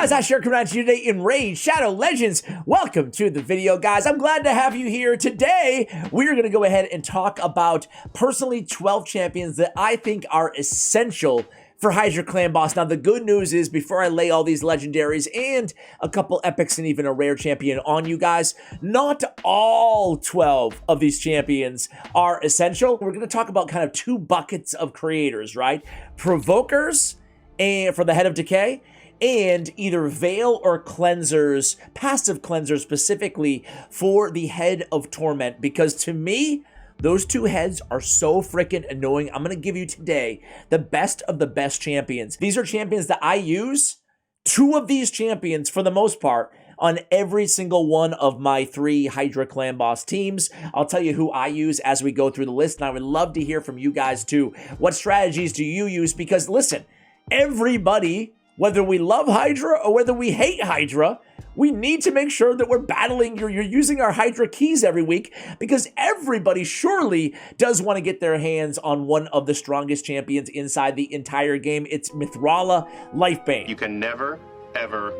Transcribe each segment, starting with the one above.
guys, I share coming at you today in Raid Shadow Legends. Welcome to the video, guys. I'm glad to have you here. Today, we're going to go ahead and talk about personally 12 champions that I think are essential for Hydra Clan Boss. Now, the good news is, before I lay all these legendaries and a couple epics and even a rare champion on you guys, not all 12 of these champions are essential. We're going to talk about kind of two buckets of creators, right? Provokers and for the head of Decay, and either Veil or Cleansers, passive Cleansers specifically for the head of Torment, because to me, those two heads are so freaking annoying. I'm going to give you today the best of the best champions. These are champions that I use, two of these champions for the most part, on every single one of my 3 Hydra Clan Boss teams. I'll tell you who I use as we go through the list, and I would love to hear from you guys too. What strategies do you use? Because listen, everybody, whether we love Hydra or whether we hate Hydra, we need to make sure that we're battling, you're using our Hydra Keys every week, because everybody surely does want to get their hands on one of the strongest champions inside the entire game. It's Mithrala Lifebane. You can never, ever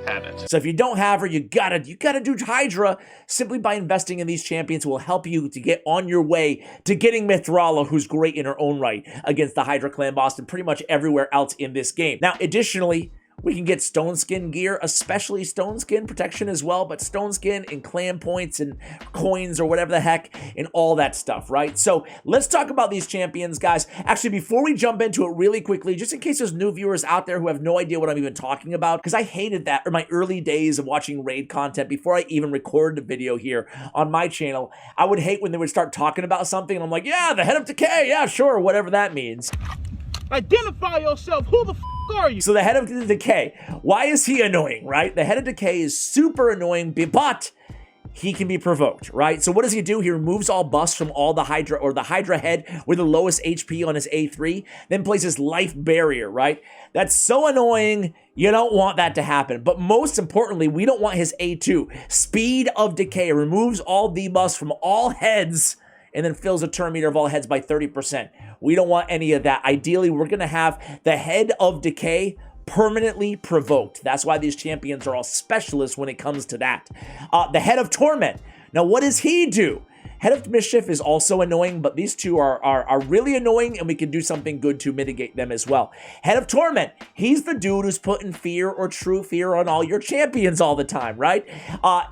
have it. So if you don't have her, you gotta do Hydra. Simply by investing in these champions will help you to get on your way to getting Mithrala, who's great in her own right against the Hydra Clan Boss and pretty much everywhere else in this game. Now, additionally, we can get stone skin gear, especially stone skin protection as well, but stone skin and clan points and coins or whatever the heck and all that stuff, right? So let's talk about these champions, guys. Actually, before we jump into it really quickly, just in case there's new viewers out there who have no idea what I'm even talking about, because I hated that in my early days of watching raid content before I even recorded a video here on my channel. I would hate when they would start talking about something and I'm like, yeah, the head of Decay, yeah, sure, whatever that means. Identify yourself. Who the f are you? So the head of Decay, why is he annoying, right? The head of Decay is super annoying, but he can be provoked, right? So what does he do? He removes all buffs from all the Hydra, or the Hydra head with the lowest HP on his A3, then places life barrier, right? That's so annoying. You don't want that to happen. But most importantly, we don't want his A2. Speed of Decay removes all debuffs from all heads and then fills the turn meter of all heads by 30%. We don't want any of that. Ideally, we're going to have the head of Decay permanently provoked. That's why these champions are all specialists when it comes to that. The head of Torment. Now, what does he do? Head of Mischief is also annoying, but these two are really annoying, and we can do something good to mitigate them as well. Head of Torment, he's the dude who's putting fear or true fear on all your champions all the time, right?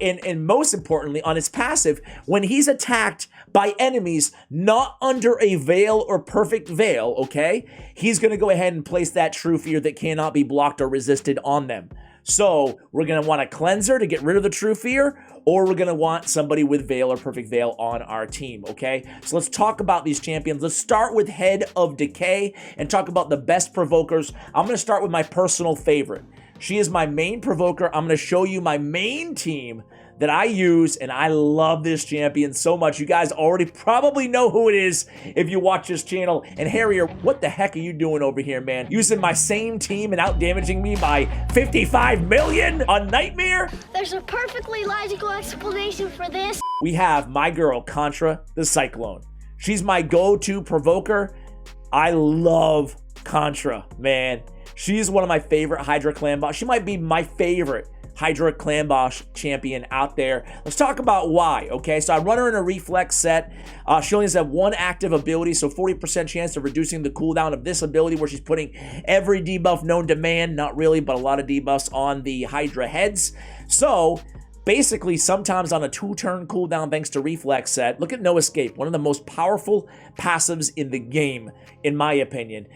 And most importantly, on his passive, when he's attacked by enemies not under a veil or perfect veil, okay, he's going to go ahead and place that true fear that cannot be blocked or resisted on them. So we're going to want a cleanser to get rid of the true fear, or we're going to want somebody with veil or perfect veil on our team, okay? So let's talk about these champions. Let's start with head of Decay and talk about the best provokers. I'm going to start with my personal favorite. She is my main provoker. I'm going to show you my main team that I use, and I love this champion so much. You guys already probably know who it is if you watch this channel. And Harrier, what the heck are you doing over here, man? Using my same team and out-damaging me by 55 million on Nightmare? There's a perfectly logical explanation for this. We have my girl, Contra the Cyclone. She's my go-to provoker. I love Contra, man. She's one of my favorite Hydra Clan Boss. She might be my favorite Hydra Clan Boss champion out there. Let's talk about why, okay? So I run her in a reflex set. She only has that one active ability, so 40% chance of reducing the cooldown of this ability, where she's putting every debuff known to man, not really, but a lot of debuffs on the Hydra heads. So basically, sometimes on a 2-turn cooldown thanks to reflex set. Look at No Escape, one of the most powerful passives in the game, in my opinion.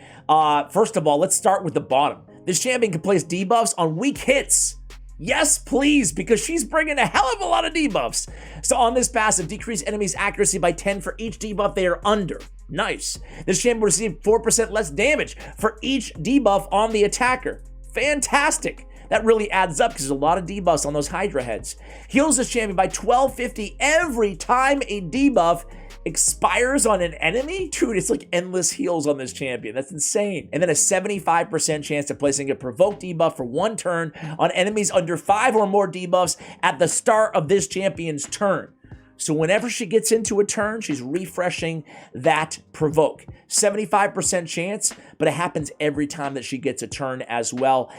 First of all, let's start with the bottom. This champion can place debuffs on weak hits. Yes, please, because she's bringing a hell of a lot of debuffs. So on this passive, decrease enemies' accuracy by 10 for each debuff they are under. Nice. This champion will receive 4% less damage for each debuff on the attacker. Fantastic. That really adds up because there's a lot of debuffs on those Hydra heads. Heals this champion by 1250 every time a debuff expires on an enemy? Dude, it's like endless heals on this champion. That's insane. And then a 75% chance of placing a provoked debuff for 1 turn on enemies under 5 or more debuffs at the start of this champion's turn. So whenever she gets into a turn, she's refreshing that provoke. 75% chance, but it happens every time that she gets a turn as well.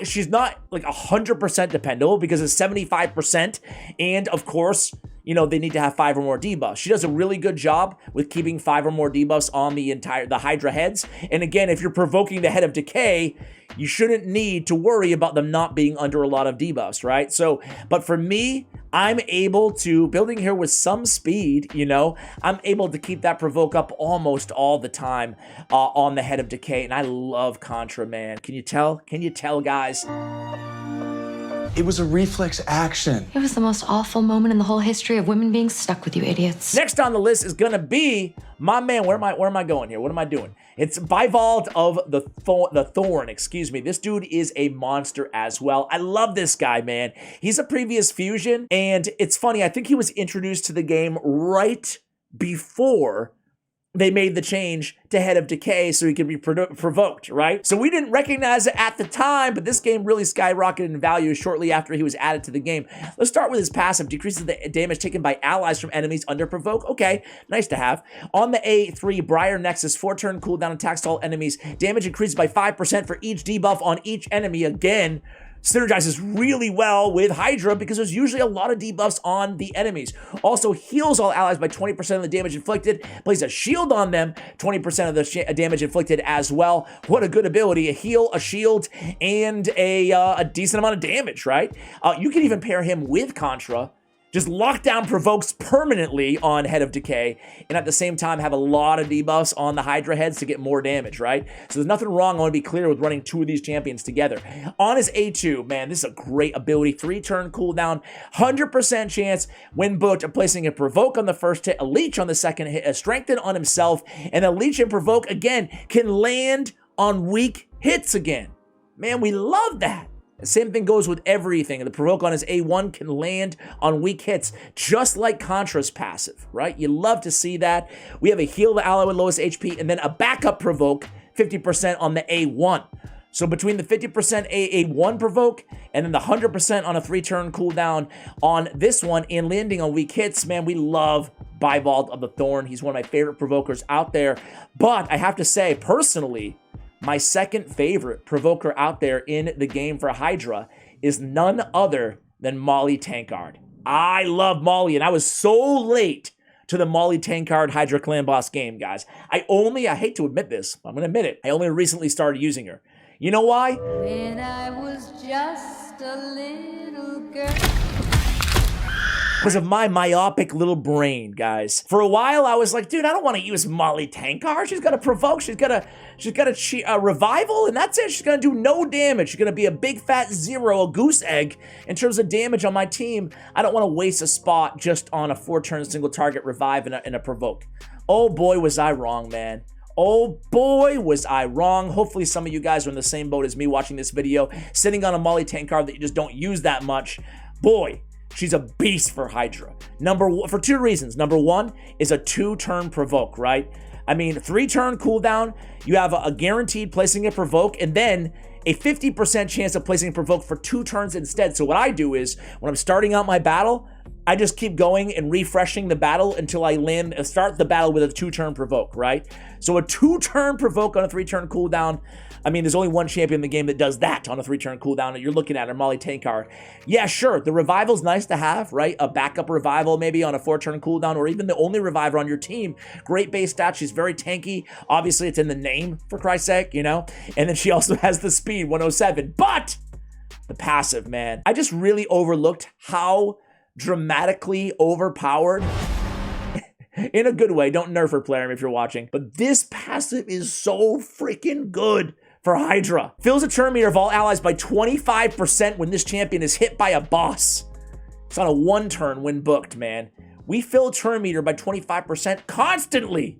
She's not like 100% dependable because it's 75%, and of course, you know, they need to have 5 or more debuffs. She does a really good job with keeping 5 or more debuffs on the Hydra heads. And again, if you're provoking the head of Decay, you shouldn't need to worry about them not being under a lot of debuffs, right? So, but for me, I'm able to, building here with some speed, you know, I'm able to keep that provoke up almost all the time on the head of Decay. And I love Contra, man. Can you tell? Can you tell, guys? It was a reflex action. It was the most awful moment in the whole history of women being stuck with you idiots. Next on the list is gonna be my man. Where am I going here? What am I doing? It's Bivald of the Thorn, excuse me. This dude is a monster as well. I love this guy, man. He's a previous fusion, and it's funny, I think he was introduced to the game right before they made the change to Head of Decay so he could be provoked, right? So we didn't recognize it at the time, but this game really skyrocketed in value shortly after he was added to the game. Let's start with his passive. Decreases the damage taken by allies from enemies under provoke. Okay, nice to have. On the A3, Briar Nexus, 4-turn cooldown attacks to all enemies. Damage increases by 5% for each debuff on each enemy. Again, synergizes really well with Hydra because there's usually a lot of debuffs on the enemies. Also heals all allies by 20% of the damage inflicted, places a shield on them, 20% of the damage inflicted as well. What a good ability, a heal, a shield, and a decent amount of damage, right? You can even pair him with Contra, just lockdown provokes permanently on Head of Decay, and at the same time have a lot of debuffs on the Hydra heads to get more damage, right? So there's nothing wrong, I want to be clear, with running 2 of these champions together. On his A2, man, this is a great ability. 3-turn cooldown, 100% chance when booked of placing a provoke on the first hit, a leech on the second hit, a strengthen on himself, and a leech and provoke, again, can land on weak hits again. Man, we love that. The same thing goes with everything. The provoke on his A1 can land on weak hits, just like Contra's passive, right? You love to see that. We have a heal the ally with lowest HP, and then a backup provoke, 50% on the A1. So between the 50% A1 provoke and then the 100% on a 3-turn cooldown on this one and landing on weak hits, man, we love Bivald of the Thorn. He's one of my favorite provokers out there. But I have to say, personally, my second favorite provoker out there in the game for Hydra is none other than Molly Tankard. I love Molly, and I was so late to the Molly Tankard Hydra Clan Boss game, guys. I hate to admit this, I'm gonna admit it, I only recently started using her. You know why? When I was just a little girl. Because of my myopic little brain, guys. For a while, I was like, dude, I don't want to use Molly Tankard. She's got to provoke. She's got a revival, and that's it. She's going to do no damage. She's going to be a big fat 0, a goose egg in terms of damage on my team. I don't want to waste a spot just on a 4-turn single target revive and a provoke. Oh boy, was I wrong, man. Oh boy, was I wrong. Hopefully some of you guys are in the same boat as me watching this video, sitting on a Molly Tankard that you just don't use that much. Boy, she's a beast for Hydra. For 2 reasons. Number 1 is a 2-turn provoke, right? I mean, 3-turn cooldown, you have a guaranteed placing a provoke, and then a 50% chance of placing a provoke for 2 turns instead. So what I do is, when I'm starting out my battle, I just keep going and refreshing the battle until I start the battle with a 2-turn provoke, right? So a 2-turn provoke on a 3-turn cooldown, I mean, there's only one champion in the game that does that on a 3-turn cooldown, and you're looking at her, Molly Tankard. Yeah, sure, the revival's nice to have, right? A backup revival maybe on a 4-turn cooldown, or even the only reviver on your team. Great base stats, she's very tanky. Obviously, it's in the name, for Christ's sake, you know? And then she also has the speed, 107. But the passive, man. I just really overlooked how dramatically overpowered, in a good way, don't nerf her, player, if you're watching, but this passive is so freaking good for Hydra. Fills a turn meter of all allies by 25% when this champion is hit by a boss. It's on a 1-turn when booked, man. We fill turn meter by 25% constantly.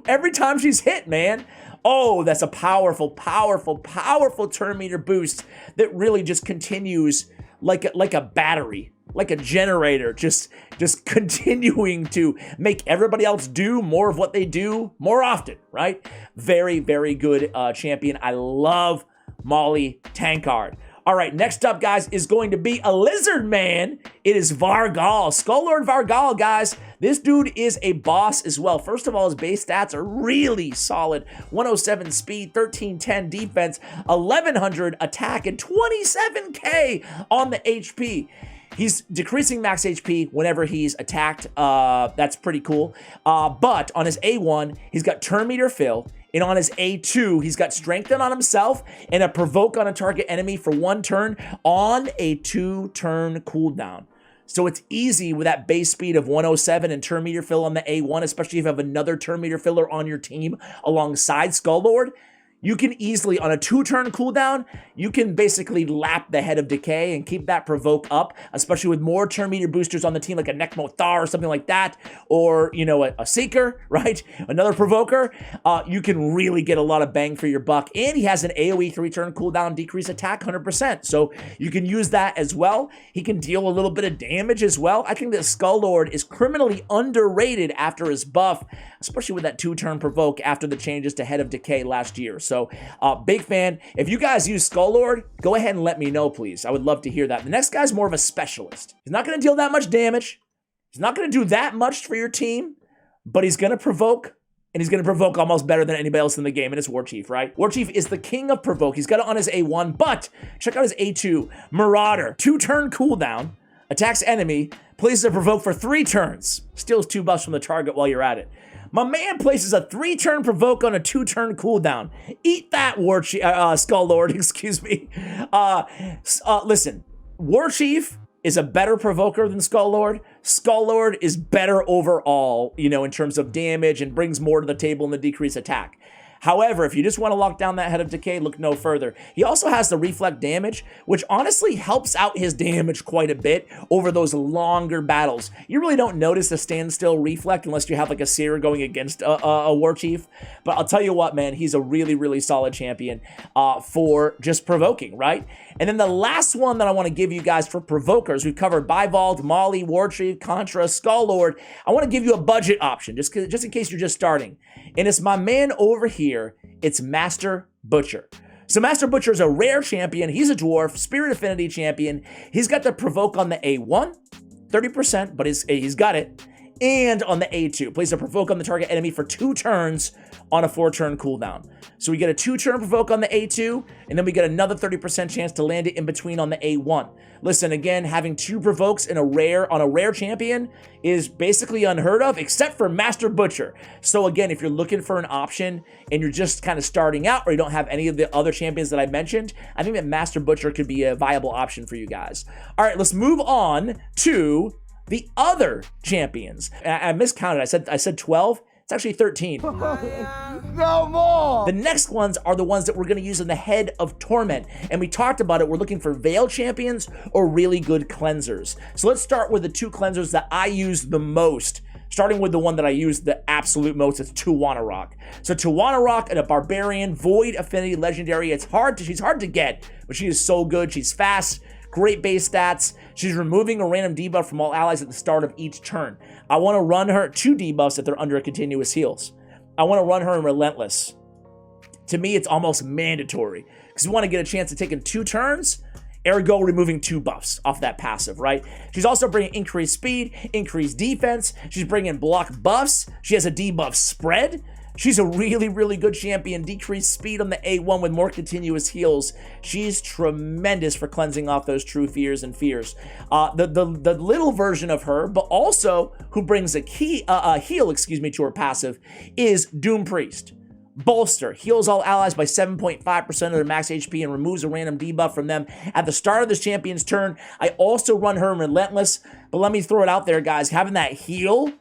Every time she's hit, man. Oh, that's a powerful, powerful, powerful turn meter boost that really just continues like a battery, like a generator, just continuing to make everybody else do more of what they do more often, right? Very, very good champion. I love Molly Tankard. All right, next up, guys, is going to be a lizard man. It is Vargal, Skull Lord Vargal, guys. This dude is a boss as well. First of all, his base stats are really solid. 107 speed, 1310 defense, 1100 attack, and 27k on the HP. He's decreasing max HP whenever he's attacked. That's pretty cool. But on his A1, he's got turn meter fill. And on his A2, he's got strengthen on himself and a provoke on a target enemy for 1 turn on a 2-turn cooldown. So it's easy with that base speed of 107 and turn meter fill on the A1, especially if you have another turn meter filler on your team alongside Skull Lord. You can easily, on a 2-turn cooldown, you can basically lap the head of Decay and keep that provoke up, especially with more turn meter boosters on the team, like a Necmo Thar or something like that, or, you know, a Seeker, right? Another Provoker. You can really get a lot of bang for your buck. And he has an AoE 3-turn cooldown, decrease attack 100%. So you can use that as well. He can deal a little bit of damage as well. I think that Skull Lord is criminally underrated after his buff, especially with that 2-turn provoke after the changes to Head of Decay last year. So, big fan. If you guys use Skull Lord, go ahead and let me know, please. I would love to hear that. The next guy's more of a specialist. He's not going to deal that much damage. He's not going to do that much for your team, but he's going to provoke, and he's going to provoke almost better than anybody else in the game, and it's Warchief, right? Warchief is the king of provoke. He's got it on his A1, but check out his A2. Marauder, 2-turn cooldown, attacks enemy, places a provoke for 3 turns, steals 2 buffs from the target while you're at it. My man places a 3-turn provoke on a 2-turn cooldown. Eat that, Skull Lord, excuse me. Listen, Warchief is a better provoker than Skull Lord. Skull Lord is better overall, you know, in terms of damage and brings more to the table in the decreased attack. However, if you just want to lock down that Head of Decay, look no further. He also has the reflect damage, which honestly helps out his damage quite a bit over those longer battles. You really don't notice the standstill reflect unless you have like a Seer going against a Warchief. But I'll tell you what, man, he's a really, really solid champion for just provoking, right? And then the last one that I want to give you guys for provokers, we've covered Bivald, Molly, Warchief, Contra, Skull Lord. I want to give you a budget option, just in case you're just starting. And it's my man over here. It's Master Butcher. So Master Butcher is a rare champion. He's a dwarf, Spirit Affinity champion. He's got the provoke on the A1, 30%, but he's got it. And on the A2, places a provoke on the target enemy for 2 turns on a 4-turn cooldown. So we get a 2-turn provoke on the A2, and then we get another 30% chance to land it in between on the A1. Listen, again, having 2 provokes in on a rare champion is basically unheard of, except for Master Butcher. So again, if you're looking for an option and you're just kind of starting out, or you don't have any of the other champions that I mentioned, I think that Master Butcher could be a viable option for you guys. All right, let's move on to the other champions. I miscounted. I said 12. It's actually 13. No more! The next ones are the ones that we're going to use in the Head of Torment. And we talked about it. We're looking for Veil champions or really good cleansers. So let's start with the 2 cleansers that I use the most. Starting with the one that I use the absolute most, it's Tuwanarok. So Tuwanarok and a Barbarian, Void Affinity Legendary. She's hard to get, but she is so good. She's fast, great base stats. She's removing a random debuff from all allies at the start of each turn. I want to run her 2 debuffs if they're under a continuous heals. I want to run her in Relentless. To me, it's almost mandatory because you want to get a chance to take in 2 turns, ergo removing 2 buffs off that passive, right? She's also bringing increased speed, increased defense. She's bringing block buffs. She has a debuff spread. She's a really, really good champion. Decreased speed on the A1 with more continuous heals. She's tremendous for cleansing off those true fears and fears. The little version of her, but also who brings a heal, to her passive, is Doom Priest. Bolster heals all allies by 7.5% of their max HP and removes a random debuff from them at the start of this champion's turn. I also run her in Relentless, but let me throw it out there, guys. Having that heal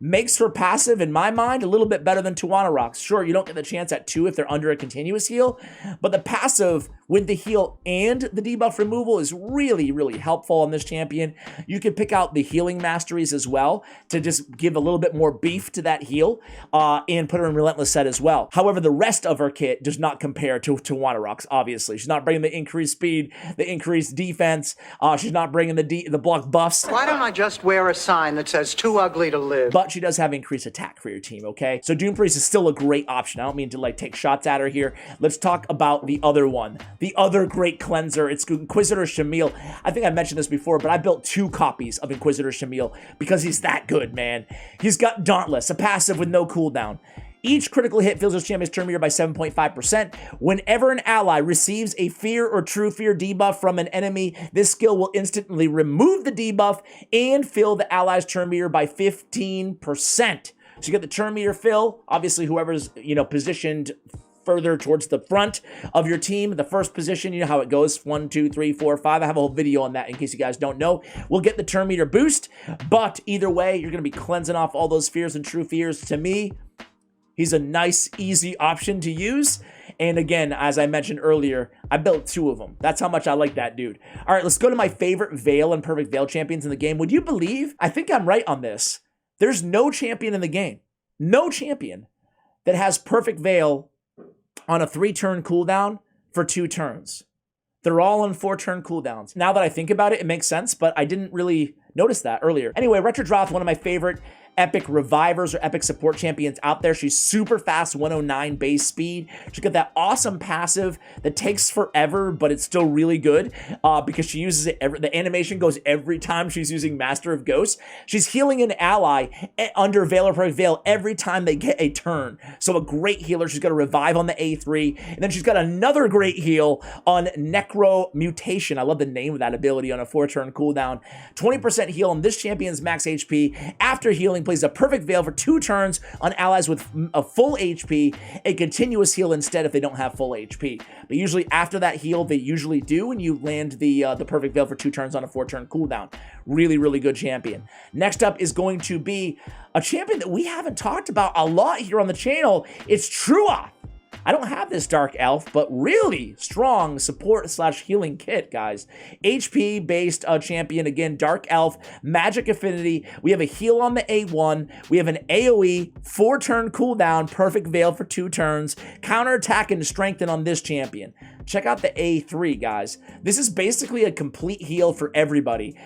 makes her passive, in my mind, a little bit better than Tuwanarok's. Sure, you don't get the chance at 2 if they're under a continuous heal, but the passive with the heal and the debuff removal is really, really helpful on this champion. You can pick out the healing masteries as well to just give a little bit more beef to that heal and put her in Relentless set as well. However, the rest of her kit does not compare to Tuwanarok's, obviously. She's not bringing the increased speed, the increased defense. She's not bringing the block buffs. Why don't I just wear a sign that says "too ugly to live"? But but she does have increased attack for your team, okay? So Doom Priest is still a great option. I don't mean to like take shots at her here. Let's talk about the other one, the other great cleanser. It's Inquisitor Shamil. I think I mentioned this before, but I built 2 copies of Inquisitor Shamil because he's that good, man. He's got Dauntless, a passive with no cooldown. Each critical hit fills this champion's turn meter by 7.5%. Whenever an ally receives a fear or true fear debuff from an enemy, this skill will instantly remove the debuff and fill the ally's turn meter by 15%. So you get the turn meter fill. Obviously, whoever's, positioned further towards the front of your team, the first position, you know how it goes, 1, 2, 3, 4, 5. I have a whole video on that in case you guys don't know. We'll get the turn meter boost, but either way, you're going to be cleansing off all those fears and true fears. To me, he's a nice, easy option to use. And again, as I mentioned earlier, I built 2 of them. That's how much I like that dude. All right, let's go to my favorite Veil and Perfect Veil champions in the game. Would you believe, I think I'm right on this, there's no champion in the game, no champion that has Perfect Veil on a 3-turn cooldown for 2 turns. They're all on 4-turn cooldowns. Now that I think about it, it makes sense, but I didn't really notice that earlier. Anyway, Retrodrop, one of my favorite epic revivers or epic support champions out there. She's super fast, 109 base speed. She's got that awesome passive that takes forever, but it's still really good because she uses it the animation goes every time she's using Master of Ghosts. She's healing an ally under Veil or Perfect Veil every time they get a turn. So a great healer. She's got a revive on the A3, and then she's got another great heal on Necro Mutation. I love the name of that ability on a 4-turn cooldown. 20% heal on this champion's max HP after healing, plays a Perfect Veil for 2 turns on allies with a full HP, a continuous heal instead if they don't have full HP. But usually after that heal, they usually do, and you land the Perfect Veil for 2 turns on a 4-turn cooldown. Really, really good champion. Next up is going to be a champion that we haven't talked about a lot here on the channel. It's Truoth. I don't have this Dark Elf, but really strong support/healing kit, guys. HP-based champion, again, Dark Elf, Magic Affinity. We have a heal on the A1. We have an AoE, 4-turn cooldown, Perfect Veil for 2 turns, counterattack and strengthen on this champion. Check out the A3, guys. This is basically a complete heal for everybody.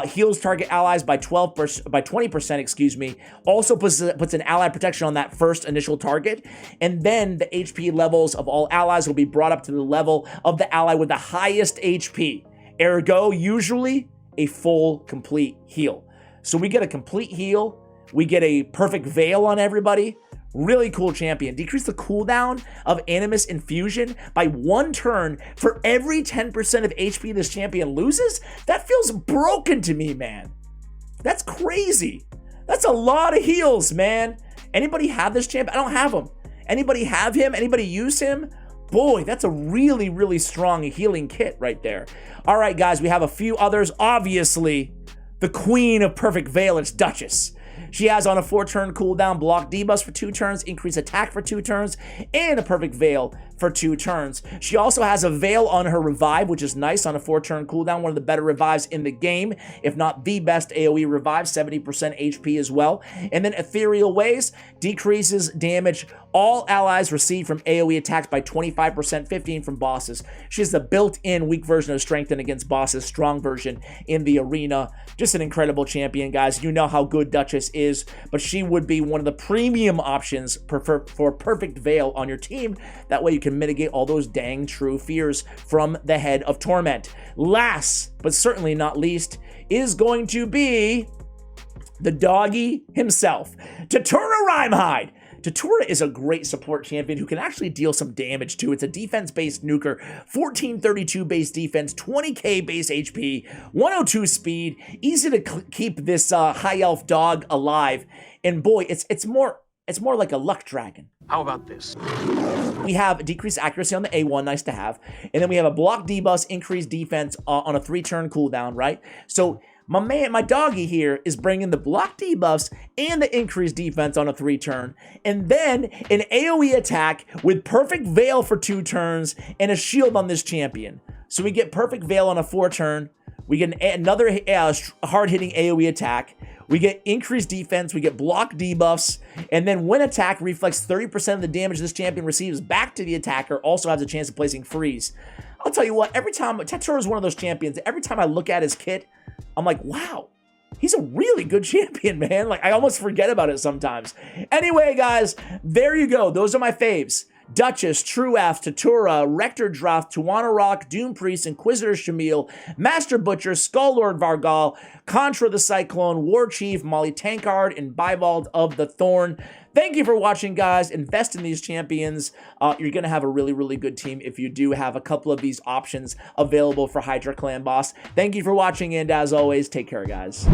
Heals target allies by 20%, excuse me. Also puts an ally protection on that first initial target. And then the HP levels of all allies will be brought up to the level of the ally with the highest HP. Ergo, usually a full, complete heal. So we get a complete heal. We get a Perfect Veil on everybody. Really cool champion. Decrease the cooldown of Animus Infusion by 1 turn for every 10% of HP this champion loses? That feels broken to me, man. That's crazy. That's a lot of heals, man. Anybody have this champion? I don't have him. Anybody have him? Anybody use him? Boy, that's a really, really strong healing kit right there. All right, guys, we have a few others. Obviously, the queen of Perfect Veil, it's Duchess. She has on a 4-turn cooldown, block debuffs for 2 turns, increase attack for 2 turns, and a Perfect Veil for 2 turns. She also has a Veil on her revive, which is nice on a 4-turn cooldown, one of the better revives in the game, if not the best AoE revive, 70% HP as well. And then Ethereal Ways decreases damage all allies receive from AoE attacks by 25%, 15 from bosses. She has the built-in weak version of Strengthen against bosses, strong version in the arena. Just an incredible champion, guys. You know how good Duchess is, but she would be one of the premium options for Perfect Veil on your team. That way you can mitigate all those dang true fears from the head of Torment. Last, but certainly not least, is going to be the doggy himself, Tatura Rhymehide. Tatura is a great support champion who can actually deal some damage too. It's a defense-based nuker, 1432 base defense, 20k base HP, 102 speed, easy to keep this high elf dog alive. And boy, it's more like a luck dragon. How about this? We have decreased accuracy on the A1, nice to have. And then we have a block debuff, increased defense on a 3-turn cooldown, right? So my doggy here is bringing the block debuffs and the increased defense on a 3-turn. And then an AoE attack with Perfect Veil for 2 turns and a shield on this champion. So we get Perfect Veil on a 4-turn. We get another hard-hitting AoE attack. We get increased defense, we get block debuffs, and then when attack reflects 30% of the damage this champion receives back to the attacker, also has a chance of placing freeze. I'll tell you what, every time, Tatura is one of those champions, every time I look at his kit, I'm like, wow, He's a really good champion, man. Like, I almost forget about it sometimes. Anyway, guys, there you go. Those are my faves. Duchess, Truath, Tatura, Retrodrop, Tuana Rock, Doom Priest, Inquisitor Shamil, Master Butcher, Skull Lord Vargal, Contra the Cyclone, Warchief, Molly Tankard, and Bivald of the Thorn. Thank you for watching, guys. Invest in these champions. You're going to have a really, really good team if you do have a couple of these options available for Hydra Clan Boss. Thank you for watching, and as always, take care, guys.